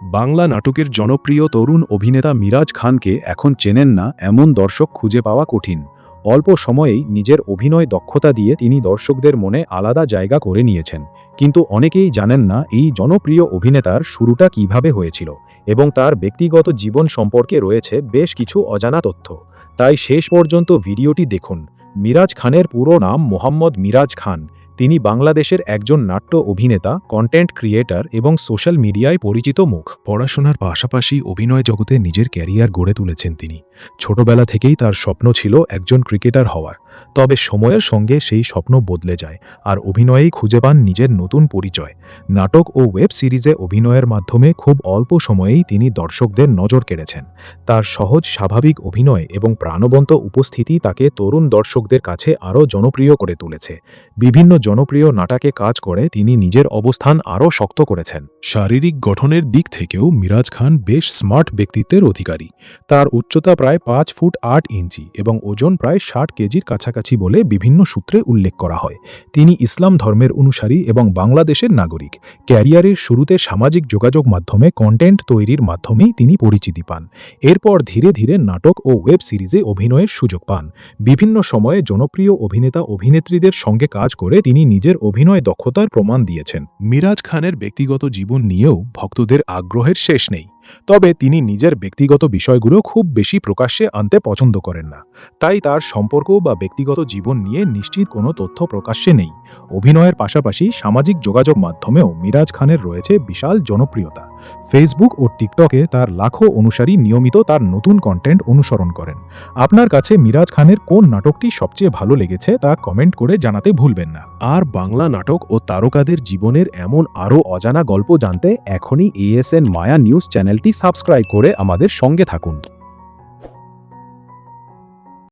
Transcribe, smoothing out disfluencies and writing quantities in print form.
বাংলা নাটকের জনপ্রিয় তরুণ অভিনেতা মিরাজ খানকে এখন চেনেন না এমন দর্শক খুঁজে পাওয়া কঠিন। অল্প সময়েই নিজের অভিনয় দক্ষতা দিয়ে তিনি দর্শকদের মনে আলাদা জায়গা করে নিয়েছেন। কিন্তু অনেকেই জানেন না এই জনপ্রিয় অভিনেতার শুরুটা কিভাবে হয়েছিল এবং তার ব্যক্তিগত জীবন সম্পর্কে রয়েছে বেশ কিছু অজানা তথ্য। তাই শেষ পর্যন্ত ভিডিওটি দেখুন। মিরাজ খানের পুরো নাম মোহাম্মদ মিরাজ খান। তিনি বাংলাদেশের একজন নাট্য অভিনেতা, কন্টেন্ট ক্রিয়েটর এবং সোশ্যাল মিডিয়ায় পরিচিত মুখ। পড়াশোনার পাশাপাশি অভিনয় জগতে নিজের ক্যারিয়ার গড়ে তুলেছেন তিনি। ছোটবেলা থেকেই তার স্বপ্ন ছিল একজন ক্রিকেটার হওয়ার। তবে সময়ের সঙ্গে সেই স্বপ্ন বদলে যায়, আর অভিনয়েই খুঁজে পান নিজের নতুন পরিচয়। নাটক ও ওয়েব সিরিজে অভিনয়ের মাধ্যমে খুব অল্প সময়েই তিনি দর্শকদের নজর কেড়েছেন। তার সহজ স্বাভাবিক অভিনয় এবং প্রাণবন্ত উপস্থিতি তাকে তরুণ দর্শকদের কাছে আরও জনপ্রিয় করে তুলেছে। বিভিন্ন জনপ্রিয় নাটকে কাজ করে তিনি নিজের অবস্থান আরও শক্ত করেছেন। শারীরিক গঠনের দিক থেকেও মিরাজ খান বেশ স্মার্ট ব্যক্তিত্বের অধিকারী। তার উচ্চতা প্রায় 5 ফুট 8 ইঞ্চি এবং ওজন প্রায় 60 কেজির কাছাকাছি বলে বিভিন্ন সূত্রে উল্লেখ করা হয়। তিনি ইসলাম ধর্মের অনুসারী এবং বাংলাদেশের নাগরিক। ক্যারিয়ারের শুরুতে সামাজিক যোগাযোগ মাধ্যমে কন্টেন্ট তৈরির মাধ্যমেই তিনি পরিচিতি পান। এরপর ধীরে ধীরে নাটক ও ওয়েব সিরিজে অভিনয়ের সুযোগ পান। বিভিন্ন সময়ে জনপ্রিয় অভিনেতা অভিনেত্রীদের সঙ্গে কাজ করে তিনি নিজের অভিনয় দক্ষতার প্রমাণ দিয়েছেন। মিরাজ খানের ব্যক্তিগত জীবন নিয়েও ভক্তদের আগ্রহের শেষ নেই। তবে তিনি নিজের ব্যক্তিগত বিষয়গুলো খুব বেশি প্রকাশ্যে আনতে পছন্দ করেন না। তাই তার সম্পর্ক বা ব্যক্তিগত জীবন নিয়ে নিশ্চিত কোনো তথ্য প্রকাশ্যে নেই। অভিনয়ের পাশাপাশি সামাজিক যোগাযোগ মাধ্যমেও মিরাজ খানের রয়েছে বিশাল জনপ্রিয়তা। ফেসবুক ও টিকটকে তার লাখো অনুসারী নিয়মিত তার নতুন কন্টেন্ট অনুসরণ করেন। আপনার কাছে মিরাজ খানের কোন নাটকটি সবচেয়ে ভালো লেগেছে তা কমেন্ট করে জানাতে ভুলবেন না। আর বাংলা নাটক ও তারকাদের জীবনের এমন আরও অজানা গল্প জানতে এখনই ASN মায়া নিউজ চ্যানেলটি সাবস্ক্রাইব করে আমাদের সঙ্গে থাকুন।